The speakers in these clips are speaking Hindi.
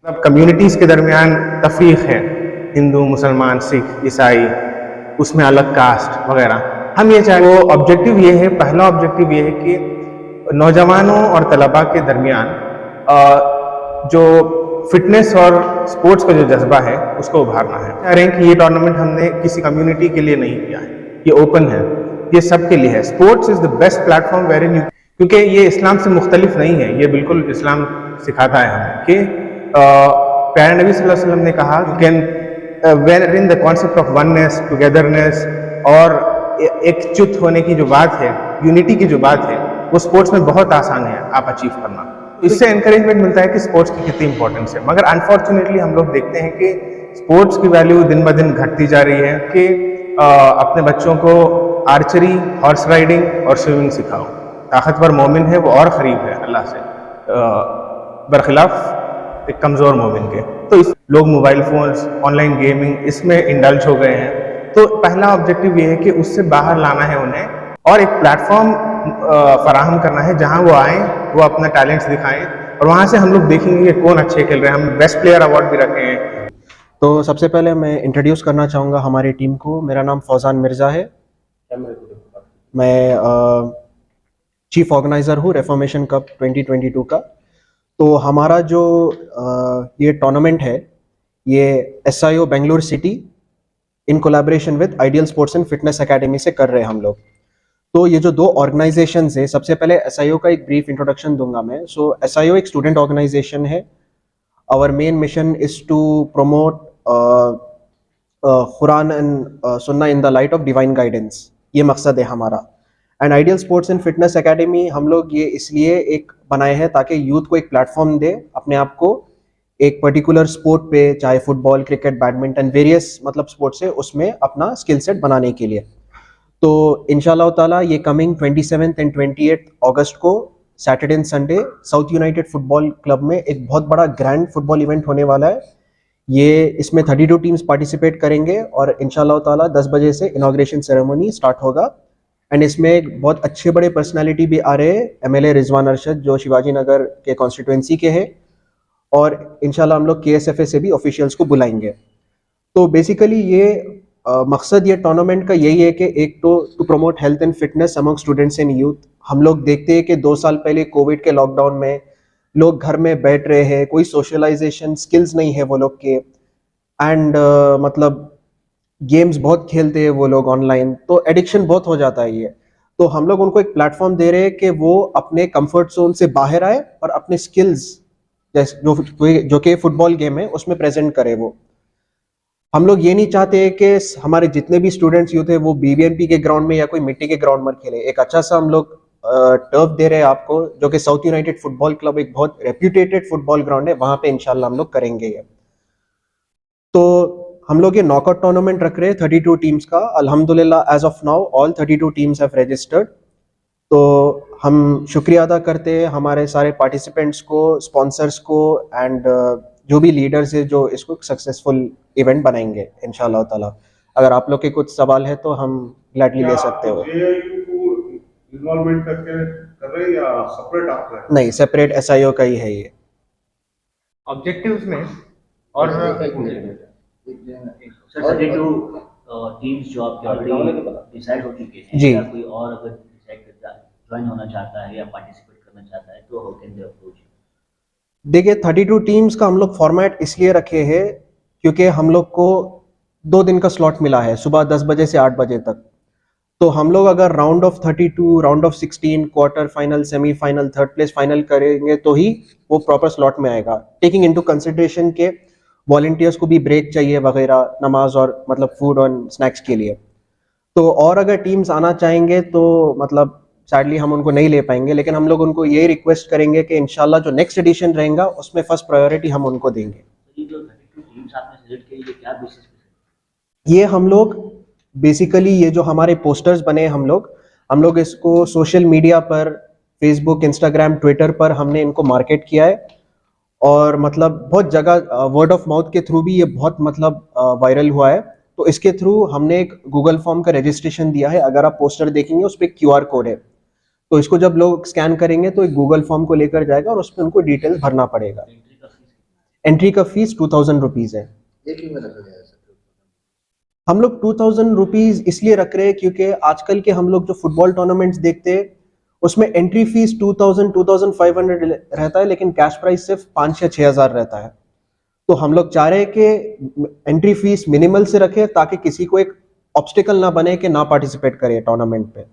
मतलब कम्युनिटीज़ के दरमियान तफरीक है, हिंदू, मुसलमान, सिख, ईसाई, उसमें अलग कास्ट वगैरह। हम ये चाहे, वो ऑब्जेक्टिव ये है, पहला ऑब्जेक्टिव ये है कि नौजवानों और तलबा के दरमियान जो फिटनेस और स्पोर्ट्स का जो जज्बा है उसको उभारना है। कह रहे हैं कि ये टूर्नामेंट हमने किसी कम्युनिटी के लिए नहीं किया है, ये ओपन है, ये सबके लिए है। Sports is the best platform where you, क्योंकि ये इस्लाम से मुख्तलिफ नहीं है, ये बिल्कुल इस्लाम सिखाता है हमें कि प्यारे नबी सल्लल्लाहु अलैहि वसल्लम ने कहा can where in the concept of oneness, togetherness और एकजुट होने की जो बात है, यूनिटी की जो बात है, वो स्पोर्ट्स में बहुत आसान है आप अचीव करना। इससे एनकरेजमेंट मिलता है कि स्पोर्ट्स की कितनी इंपॉर्टेंस है। मगर अनफॉर्चुनेटली हम लोग देखते हैं कि स्पोर्ट्स की वैल्यू दिन ब दिन घटती जा रही है कि अपने बच्चों को आर्चरी, हॉर्स राइडिंग और स्विमिंग सिखाओ। ताकतवर मोमिन है वो और करीब है अल्लाह से, बरखिलाफ एक कमज़ोर मोमिन के। तो इस लोग मोबाइल फ़ोन्स, ऑनलाइन गेमिंग, इसमें इंडल्ज हो गए हैं। तो पहला ऑब्जेक्टिव ये है कि उससे बाहर लाना है उन्हें और एक प्लेटफॉर्म फराहम करना है जहां वो आएँ, वो अपना टैलेंट्स दिखाएं और वहां से हम लोग देखेंगे कि कौन अच्छे खेल रहे हैं। हम बेस्ट प्लेयर अवार्ड भी रखे हैं। तो सबसे पहले मैं इंट्रोड्यूस करना चाहूँगा हमारी टीम को। मेरा नाम फौजान मिर्ज़ा है। मैं चीफ ऑर्गेनाइज़र हूँ रेफॉर्मेशन कप 2022 का। तो हमारा जो ये टूर्नामेंट है, ये SIO Bengaluru city in collaboration with ideal sports and fitness academy से कर रहे हैं हम लोग। तो ये जो दो ऑर्गेनाइजेशंस है, सबसे पहले SIO का एक ब्रीफ इंट्रोडक्शन दूंगा मैं। सो SIO एक स्टूडेंट ऑर्गेनाइजेशन है। Our main mission is to promote Quran and Sunnah in the light of divine guidance, ये मकसद है हमारा। And ideal sports and fitness academy हम लोग ये इसलिए एक बनाए हैं ताकि यूथ को एक प्लेटफॉर्म दे अपने आप को एक पर्टिकुलर स्पोर्ट पे, चाहे फुटबॉल, क्रिकेट, बैडमिंटन, वेरियस मतलब स्पोर्ट्स है, उसमें अपना स्किल सेट बनाने के लिए। तो इंशाल्लाह ताला ये कमिंग 27 एंड 28 अगस्त को Saturday and Sunday south United football club में एक बहुत बड़ा ग्रैंड फुटबॉल इवेंट होने वाला है। ये इसमें 32 टीम्स पार्टिसिपेट करेंगे और इंशाल्लाह ताला 10 बजे से इनॉग्रेशन सेरेमनी स्टार्ट होगा। एंड इसमें एक बहुत अच्छे बड़े पर्सनालिटी भी आ रहे हैं, MLA रिजवान अरशद जो शिवाजी नगर के कॉन्स्टिट्यूएंसी के हैं, और इंशाल्लाह हम लोग KSFA से भी ऑफिशियल्स को बुलाएंगे। तो बेसिकली ये मकसद ये टूर्नामेंट का यही है कि एक तो to promote health and fitness among students and youth. हम लोग देखते हैं कि 2 साल पहले कोविड के लॉकडाउन में लोग घर में बैठ रहे हैं, कोई सोशलाइजेशन स्किल्स नहीं है वो लोग के, एंड मतलब गेम्स बहुत खेलते हैं वो लोग ऑनलाइन, तो एडिक्शन बहुत हो जाता है ये। तो हम लोग उनको एक प्लेटफॉर्म दे रहे हैं कि वो अपने कंफर्ट जोन से बाहर आए और अपने स्किल्स जैसे जो कि फुटबॉल गेम है उसमें प्रेजेंट करे। वो हम लोग ये नहीं चाहते कि हमारे जितने भी स्टूडेंट्स यूथ है वो BBMP के ग्राउंड में या कोई मिट्टी के ग्राउंड में खेले। एक अच्छा सा हम लोग टर्फ दे रहे हैं आपको, जो कि साउथ यूनाइटेड फुटबॉल क्लब एक बहुत रेप्यूटेटेड फुटबॉल ग्राउंड है, वहां पे इंशाल्लाह हम लोग करेंगे ये। तो हम लोग ये नॉकआउट टूर्नामेंट रख रहे हैं 32 टीम्स का। अल्हम्दुलिल्लाह as of now all 32 teams have registered. तो हम शुक्रिया अदा करते हैं हमारे सारे पार्टिसिपेंट्स को, स्पॉन्सर्स को, एंड जो भी लीडर्स है जो इसको सक्सेसफुल इवेंट बनाएंगे इंशाल्लाह ताला। अगर आप लोग के कुछ सवाल है तो हम ग्लैडली ले सकते हो। इन्वॉल्वमेंट करके कर रहे हैं या सेपरेट आप कर रहे हैं? नहीं, सेपरेट SIO का ही है ये ऑब्जेक्टिव्स में। और सर 32 टीम्स जो आपके ऑलरेडी डिसाइड हो चुके हैं, जी। या कोई और अगर डिसाइड करता ज्वाइन होना चाहता है या पार्टिसिपेट करना चाहता है तो हाउ कैन दे अप्रोच? देखिए 32 टीम्स का हम लोग फॉर्मेट इसलिए रखे हैं क्योंकि हम लोग को 2 दिन का स्लॉट मिला है, सुबह 10 बजे से 8 बजे तक। तो हम लोग अगर round of 32, round of 16, quarter final, semifinal, third place final करेंगे तो ही वो प्रॉपर स्लॉट में आएगा, टेकिंग इनटू कंसिडरेशन के वॉलंटियर्स को भी ब्रेक चाहिए वगैरह, नमाज और मतलब फूड और स्नैक्स के लिए। तो और अगर टीम्स आना चाहेंगे तो मतलब सैडली हम उनको नहीं ले पाएंगे, लेकिन हम लोग उनको ये रिक्वेस्ट करेंगे कि इंशाल्लाह जो नेक्स्ट एडिशन रहेगा उसमें फर्स्ट प्रायोरिटी हम उनको देंगे। ये जो 32 टीम्स आपने सिलेक्ट की, ये क्या बेसिस पे? ये हम लोग बेसिकली ये जो हमारे पोस्टर्स बने हम लोग इसको सोशल मीडिया पर, फेसबुक, इंस्टाग्राम, ट्विटर पर हमने इनको मार्केट किया है, और मतलब बहुत जगह वर्ड ऑफ माउथ के थ्रू भी ये बहुत मतलब वायरल हुआ है। तो इसके थ्रू हमने एक गूगल फॉर्म का रजिस्ट्रेशन दिया है। अगर आप पोस्टर देखेंगे उस पर QR कोड है, तो इसको जब लोग स्कैन करेंगे तो एक गूगल फॉर्म को लेकर जाएगा और उस पर उनको डिटेल्स भरना पड़ेगा। एंट्री का फीस 2000 रुपीज़ है। ये क्यों रखा गया है सर? हम लोग 2000 रुपीज़ इसलिए रख रहे हैं क्योंकि आजकल के हम लोग जो फुटबॉल टूर्नामेंट्स देखते हैं उसमें एंट्री फीस 2500 रहता है, लेकिन कैश प्राइस सिर्फ 5 या 6000 रहता है। तो हम लोग चाह रहे हैं कि एंट्री फीस मिनिमल से रखें ताकि किसी को एक ऑब्स्टिकल ना बने कि ना पार्टिसिपेट करे टूर्नामेंट पे।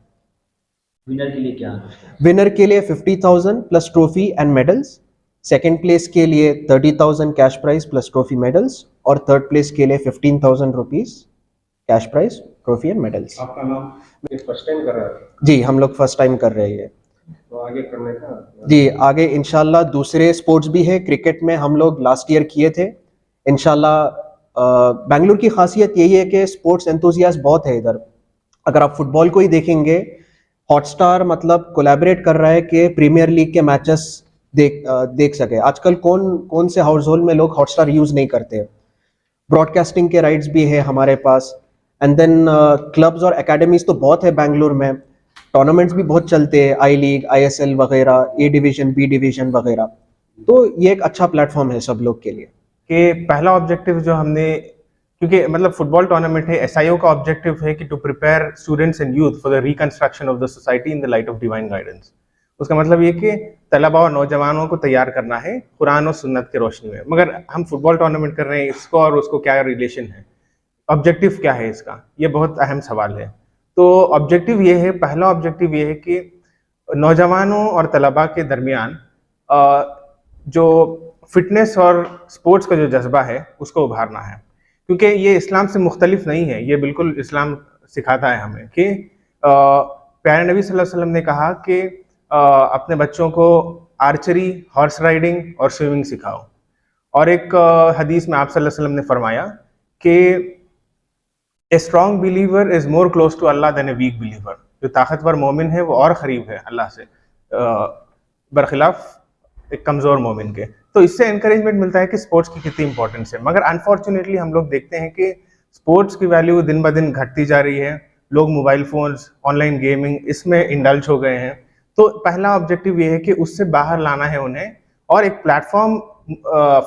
विनर के लिए क्या है? विनर के लिए 50,000 plus trophy and medals, second place के लिए 30,000 cash price plus trophy medals, और थर्ड प्लेस के लिए 15,000 rupees cash price trophy and medals. आपका नाम? ये फर्स्ट टाइम कर रहा है जी, हम लोग फर्स्ट टाइम कर रहे हैं ये। तो आगे करने का? जी, आगे इंशाल्लाह दूसरे स्पोर्ट्स भी है। क्रिकेट में हम लोग लास्ट ईयर किए थे। इंशाल्लाह बेंगलुरु की खासियत यही है कि स्पोर्ट्स एंथुजियास्ट बहुत है इधर। अगर आप फुटबॉल को ही देखेंगे, हॉटस्टार मतलब कोलैबोरेट कर रहा है कि प्रीमियर लीग के मैचेस देख सके। आजकल कौन से हाउस होल्ड में लोग हॉटस्टार यूज नहीं करते। ब्रॉडकास्टिंग के राइट्स भी है हमारे पास, एंड देन क्लब्स और एकेडमीज तो बहुत है बेंगलुरु में। टूर्नामेंट्स भी बहुत चलते हैं, आई लीग, ISL वगैरह, A डिवीजन, B डिवीजन वगैरह। तो ये एक अच्छा प्लेटफॉर्म है सब लोग के लिए। कि पहला ऑब्जेक्टिव जो हमने, क्योंकि मतलब फुटबॉल टूर्नामेंट है, SIO का ऑब्जेक्टिव है कि to prepare students and youth for the reconstruction of the society in the light of divine guidance. उसका मतलब ये कि तलबा और नौजवानों को तैयार करना है कुरान और सुन्नत की रोशनी में। मगर हम फुटबॉल टूर्नामेंट कर रहे हैं, इसको और उसको क्या रिलेशन है, ऑब्जेक्टिव क्या है इसका, ये बहुत अहम सवाल है। तो ऑब्जेक्टिव ये है, पहला ऑब्जेक्टिव ये है कि नौजवानों और तलबा के दरमियान जो फिटनेस और स्पोर्ट्स का जो जज्बा है उसको उभारना है। क्योंकि ये इस्लाम से मुख्तलिफ नहीं है, ये बिल्कुल इस्लाम सिखाता है हमें कि प्यारे नबी सल्लल्लाहु अलैहि वसल्लम ने कहा कि अपने बच्चों को आर्चरी, हॉर्स राइडिंग और स्विमिंग सिखाओ। और एक हदीस में आप सल्लल्लाहु अलैहि वसल्लम ने फरमाया कि a strong believer is more close to Allah than a weak believer. जो ताकतवर मोमिन है वो और करीब है अल्लाह से बरखिलाफ एक कमज़ोर मोमिन के। तो इससे इंकरेजमेंट मिलता है कि स्पोर्ट्स की कितनी इंपॉर्टेंस है। मगर अनफॉर्चुनेटली हम लोग देखते हैं कि स्पोर्ट्स की वैल्यू दिन ब दिन घटती जा रही है। लोग मोबाइल फ़ोन्स, ऑनलाइन गेमिंग, इसमें इंडल्ज हो गए हैं। तो पहला ऑब्जेक्टिव ये है कि उससे बाहर लाना है उन्हें और एक प्लेटफॉर्म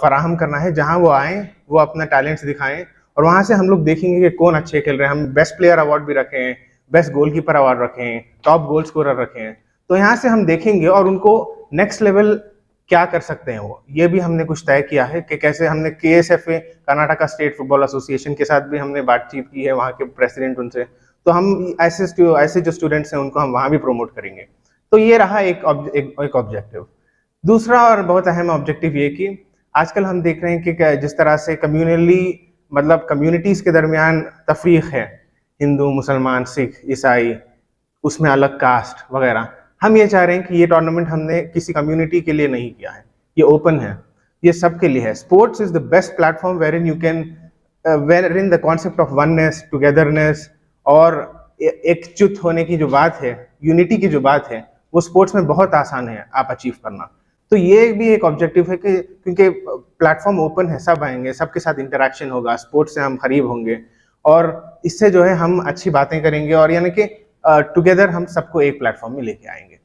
फराहम करना है जहां वो आएँ, वो अपना टैलेंट्स दिखाएं, और वहां से हम लोग देखेंगे कि कौन अच्छे खेल रहे हैं। हम बेस्ट प्लेयर अवार्ड भी रखे हैं, बेस्ट गोलकीपर अवार्ड रखे हैं, टॉप गोल स्कोरर रखे हैं। तो यहाँ से हम देखेंगे और उनको नेक्स्ट लेवल क्या कर सकते हैं वो, ये भी हमने कुछ तय किया है कि कैसे। हमने KSFA, Karnataka state football association के साथ भी हमने बातचीत की है, वहाँ के प्रेसिडेंट उनसे। तो हम ऐसे जो स्टूडेंट्स हैं उनको हम वहाँ भी प्रमोट करेंगे। तो ये रहा एक ऑब्जेक्टिव। दूसरा और बहुत अहम ऑब्जेक्टिव ये कि आजकल हम देख रहे हैं कि जिस तरह से कम्युनिटीज़ के दरमियान तफरीक है, हिंदू, मुसलमान, सिख, ईसाई, उसमें अलग कास्ट वगैरह। हम ये चाह रहे हैं कि ये टूर्नामेंट हमने किसी कम्युनिटी के लिए नहीं किया है, ये ओपन है, ये सबके लिए है। Sports is the best platform wherein you can wherein the concept of oneness, togetherness और एकजुट होने की जो बात है, यूनिटी की जो बात है, वो स्पोर्ट्स में बहुत आसान है आप अचीव करना। तो ये भी एक ऑब्जेक्टिव है कि क्योंकि प्लेटफॉर्म ओपन है, सब आएंगे, सबके साथ इंटरेक्शन होगा, स्पोर्ट्स से हम करीब होंगे और इससे जो है हम अच्छी बातें करेंगे और यानी कि टुगेदर हम सबको एक प्लेटफॉर्म में लेके आएंगे।